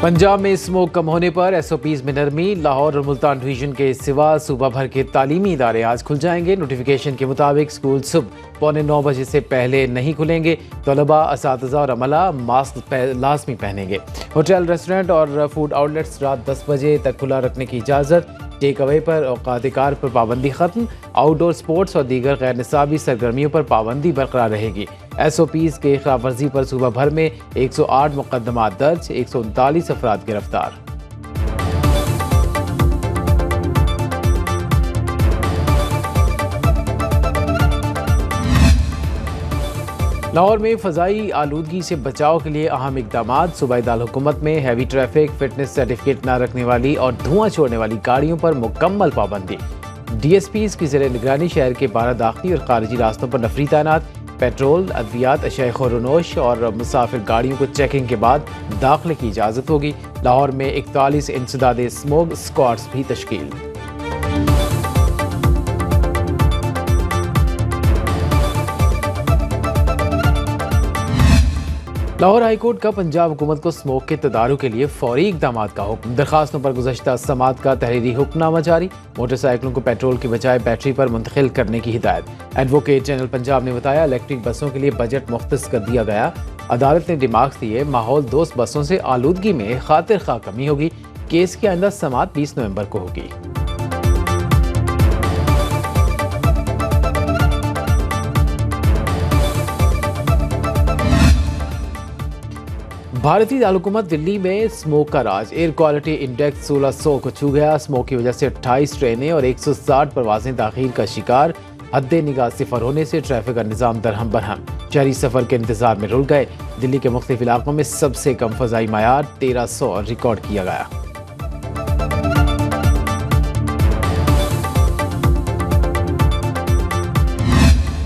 पंजाब में स्मोक कम होने पर एसओपीज में नरमी। लाहौर और मुल्तान डिवीजन के सिवा सूबा भर के तालीमी इदारे आज खुल जाएंगे। नोटिफिकेशन के मुताबिक स्कूल सुबह 9:15 बजे से पहले नहीं खुलेंगे। तलबा, असातिज़ा और अमला मास्क लाजमी पहनेंगे। होटल, रेस्टोरेंट और फूड आउटलेट्स रात 10 बजे तक खुला रखने की इजाज़त। टेक अवे पर औकात कार पर पाबंदी खत्म। आउटडोर स्पोर्ट्स और दीगर गैर निसाबी सरगर्मियों पर पाबंदी बरकरार रहेगी। एसओपीज के खिलाफ वर्जी पर सूबा भर में 108 मुकदमात दर्ज, 139 अफराद गिरफ्तार। लाहौर में फ़ज़ाई आलूदगी से बचाव के लिए अहम इक़दामात। सूबाई दारकूमत में हैवी ट्रैफिक, फिटनेस सर्टिफिकेट न रखने वाली और धुआं छोड़ने वाली गाड़ियों पर मुकम्मल पाबंदी। डीएसपीज़ की ज़ेर निगरानी शहर के 12 दाखिली और खारिजी रास्तों पर नफरी तैनात। पेट्रोल, अद्वियात, अशय खुरोनोश और मुसाफिर गाड़ियों को चेकिंग के बाद दाखिले की इजाज़त होगी। लाहौर में 41 इंसदादे स्मोक स्क्वाड्स भी तश्कील। लाहौर हाईकोर्ट का पंजाब हुकूमत को स्मोक के तदारुक के लिए फौरी इकदाम का हुक्म। दरखास्तों पर गुज़श्ता समात का तहरीरी हुक्मनामा जारी। मोटरसाइकिलों को पेट्रोल की बजाय बैटरी पर मुंतकिल करने की हिदायत। एडवोकेट जनरल पंजाब ने बताया, इलेक्ट्रिक बसों के लिए बजट मुख्तस कर दिया गया। अदालत ने दिमाग दिए, माहौल दोस्त बसों से आलूदगी में खातिर खा कमी होगी। केस की आइंदा समात 20 नवंबर को होगी। भारतीय दारकूमत दिल्ली में स्मोक का राज। एयर क्वालिटी इंडेक्स 1600 को छू गया। स्मोक की वजह से 28 ट्रेनें और 160 परवाजें ताखीर का शिकार। हद्दे निगाह सिफर होने से ट्रैफिक का निज़ाम दरहम बरहम। शहरी सफर के इंतजार में रुल गए। दिल्ली के मुख्तलिफ इलाकों में सबसे कम फ़ज़ाई मायार 1300 रिकॉर्ड किया गया।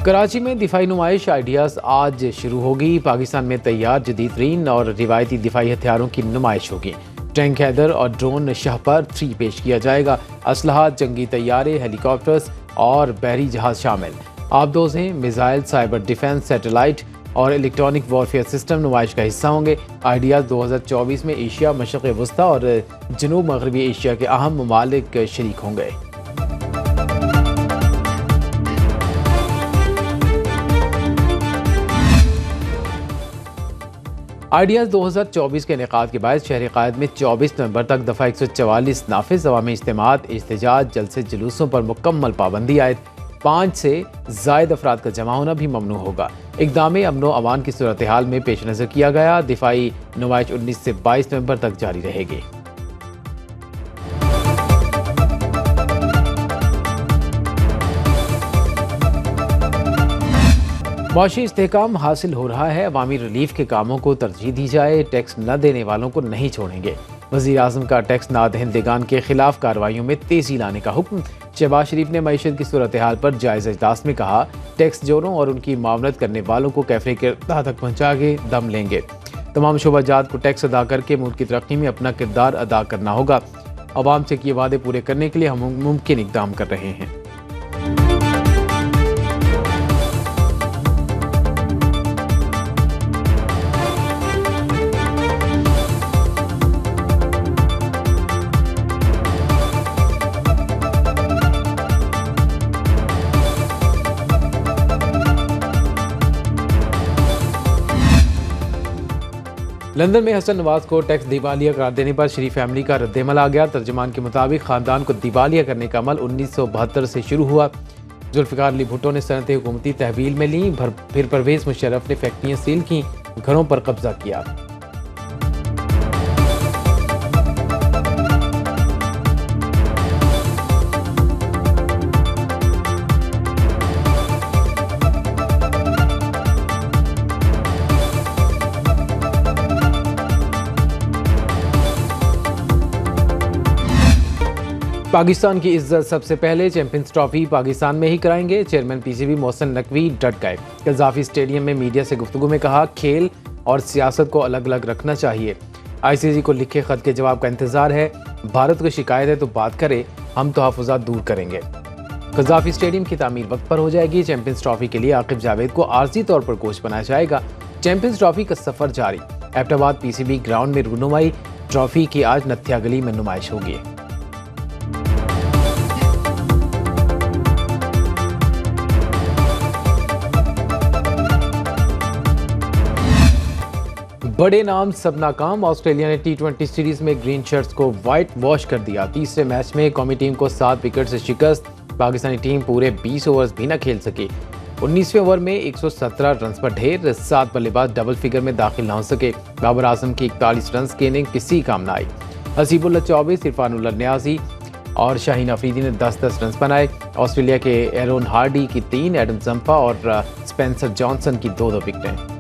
कराची में दिफाई नुमाइश आइडियाज़ आज शुरू होगी। पाकिस्तान में तैयार जदीद तरीन और रिवायती दिफाई हथियारों की नुमाइश होगी। टैंक हैदर और ड्रोन शाहपर 3 पेश किया जाएगा। असलहा, जंगी तैयारे, हेलीकॉप्टर्स और बहरी जहाज शामिल। आबदोज़ें, मिसाइल, साइबर डिफेंस, सैटेलाइट और इलेक्ट्रॉनिक वॉरफेयर सिस्टम नुमाइश का हिस्सा होंगे। आइडियाज़ 2024 में एशिया, मशरक़ वस्ता और जनूब मगरबी एशिया के अहम ममालिक शरीक होंगे। आइडियाज़ 2024 के इनेकाद के बाद शहरी क़ायद में 24 नवंबर तक दफ़ा 144 नाफिज। अवामी इज्तिमात, एहतजाज, जलसे, जुलूसों पर मुकम्मल पाबंदी आयद। 5 से ज़ायद अफराद का जमा होना भी ममनू होगा। इक़दाम अमनो अमान की सूरत हाल में पेश नज़र किया गया। दिफाई नुमाइश 19 से 22 नवंबर तक जारी रहेगी। माशी इस्तेहकाम हासिल हो रहा है। अवामी रिलीफ के कामों को तरजीह दी जाए। टैक्स न देने वालों को नहीं छोड़ेंगे। वज़ीर आज़म का टैक्स ना दहिंदगान के खिलाफ कार्रवाइयों में तेजी लाने का हुक्म। शहबाज शरीफ ने मईशत की सूरत हाल पर जायज़ा इजलास में कहा, टैक्स चोरों और उनकी मामलत करने वालों को कैफे के तक पहुँचा के दम लेंगे। तमाम शोबाजात को टैक्स अदा करके मुल्क की तरक्की में अपना किरदार अदा करना होगा। अवाम से किए वादे पूरे करने के लिए हम मुमकिन इक़दाम कर रहे हैं। लंदन में हसन नवाज को टैक्स दिवालिया करार देने पर शरीफ फैमिली का रद्दमल आ गया। तर्जुमान के मुताबिक खानदान को दिवालिया करने का अमल 1972 से शुरू हुआ। जुल्फ़िकार अली भुट्टो ने सनतें हुकूमती तहवील में ली। फिर परवेज़ मुशर्रफ ने फैक्ट्रियाँ सील की, घरों पर कब्जा किया। पाकिस्तान की इज्जत सबसे पहले। चैंपियंस ट्रॉफी पाकिस्तान में ही कराएंगे। चेयरमैन पीसीबी मोहसिन नकवी डट गए। कज़ाफ़ी स्टेडियम में मीडिया से गुफ्तगू में कहा, खेल और सियासत को अलग अलग रखना चाहिए। आईसीसी को लिखे खत के जवाब का इंतजार है। भारत को शिकायत है तो बात करे, हम तहफ़्फ़ुज़ात दूर करेंगे। कज़ाफ़ी स्टेडियम की तामीर वक्त पर हो जाएगी। चैंपियंस ट्रॉफी के लिए आकिब जावेद को आर्जी तौर पर कोच बनाया जाएगा। चैंपियंस ट्रॉफी का सफर जारी। एबटाबाद पीसीबी ग्राउंड में रूनुमाई। ट्रॉफी की आज नत्या गली में नुमाइश होगी। बड़े नाम सब नाकाम। ऑस्ट्रेलिया ने T20 सीरीज में ग्रीन शर्ट्स को व्हाइट वॉश कर दिया। तीसरे मैच में कौमी टीम को 7 विकेट से शिकस्त। पाकिस्तानी टीम पूरे 20 ओवर्स भी न खेल सकी। 19वें ओवर में 117 रन पर ढेर। 7 बल्लेबाज डबल फिगर में दाखिल न हो सके। बाबर आजम की 41 रन की इनिंग किसी काम न आई। हसीबुल्ला 24, इरफानुल्लाह 89 और शाहीन अफरीदी ने 10-10 रन बनाए। ऑस्ट्रेलिया के एरोन हार्डी की 3, एडम जम्पा और स्पेंसर जॉनसन की 2-2 विकेटें।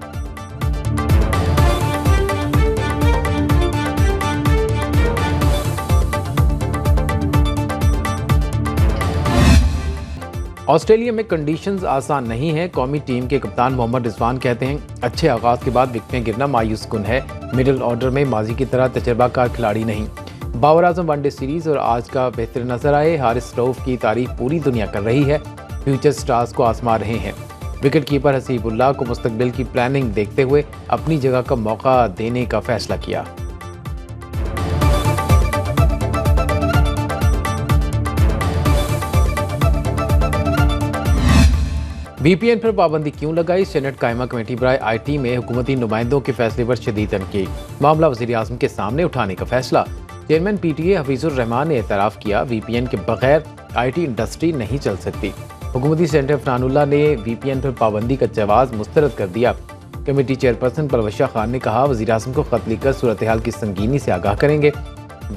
ऑस्ट्रेलिया में कंडीशंस आसान नहीं है। कौमी टीम के कप्तान मोहम्मद रिजवान कहते हैं, अच्छे आगाज के बाद विकेटें गिरना मायूस कुन है। मिडिल ऑर्डर में माजी की तरह तजर्बाकार खिलाड़ी नहीं। बाबर आजम वनडे सीरीज और आज का बेहतर नजर आए। हारिस रऊफ की तारीफ पूरी दुनिया कर रही है। फ्यूचर स्टार्स को आजमा रहे हैं। विकेट कीपर हसीबुल्लाह को मुस्तकबिल की प्लानिंग देखते हुए अपनी जगह का मौका देने का फैसला किया। VPN पर पाबंदी क्यों लगाई? सेनेट कायमा कमेटी बराए IT में हुकूमती नुमाइंदों के फैसले पर शदीद तनकीद। मामला वज़ीर आज़म के सामने उठाने का फैसला। चेयरमैन PTA हफीजुर रहमान ने एतराफ़ किया, VPN के बगैर IT इंडस्ट्री नहीं चल सकती। हुकूमती सेनेटर फरहानुल्लाह ने VPN पर पाबंदी का जवाज़ मुस्तरद कर दिया। कमेटी चेयरपर्सन परवशा खान ने कहा, वज़ीर आज़म को खत लिखकर सूरत हाल की संगीनी से आगाह करेंगे।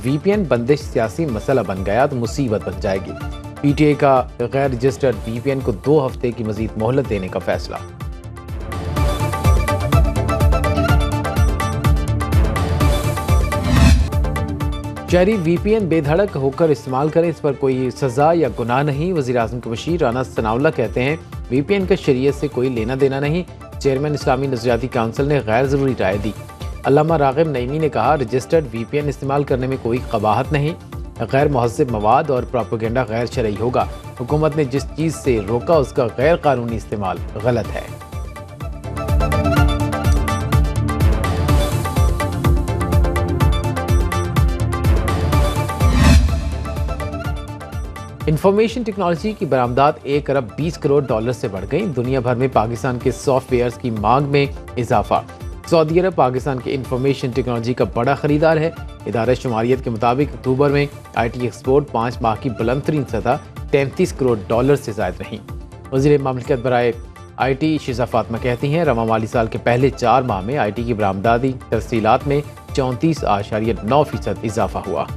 VPN बंदिश सियासी मसला बन गया तो मुसीबत बन जाएगी। PTA का गैर रजिस्टर्ड VPN को 2 हफ्ते की मजीद मोहलत देने का फैसला। शहरी VPN बेधड़क होकर इस्तेमाल करें, इस पर कोई सजा या गुनाह नहीं। वज़ीर आज़म के वज़ीर राना सनाउल्लाह कहते हैं, VPN का शरीयत से कोई लेना देना नहीं। चेयरमैन इस्लामी नज़रियाती काउंसिल ने गैर ज़रूरी राय दी। अल्लामा राग़िब नईमी ने कहा, रजिस्टर्ड VPN इस्तेमाल करने में कोई कबाहत नहीं। गैर मुहज़्ज़ब मवाद और प्रोपेगेंडा गैर शरई होगा। हुकूमत ने जिस चीज़ से रोका उसका गैर कानूनी इस्तेमाल गलत है। इंफॉर्मेशन टेक्नोलॉजी की बरामदात 1 अरब 20 करोड़ डॉलर से बढ़ गई। दुनिया भर में पाकिस्तान के सॉफ्टवेयर्स की मांग में इजाफा। सऊदी अरब पाकिस्तान के इंफॉर्मेशन टेक्नोलॉजी का बड़ा खरीदार है। इदारा शुमारियत के मुताबिक अक्टूबर में IT एक्सपोर्ट 5 माह की बुलंद तरीन सतह 33 करोड़ डॉलर से ज़ायद रही। वज़ीर ममलिकत बराए IT शिजा फातिमा कहती हैं, रवा माली साल के पहले 4 माह में IT की बरामदादी तरसीलात में 34.9% इजाफा हुआ।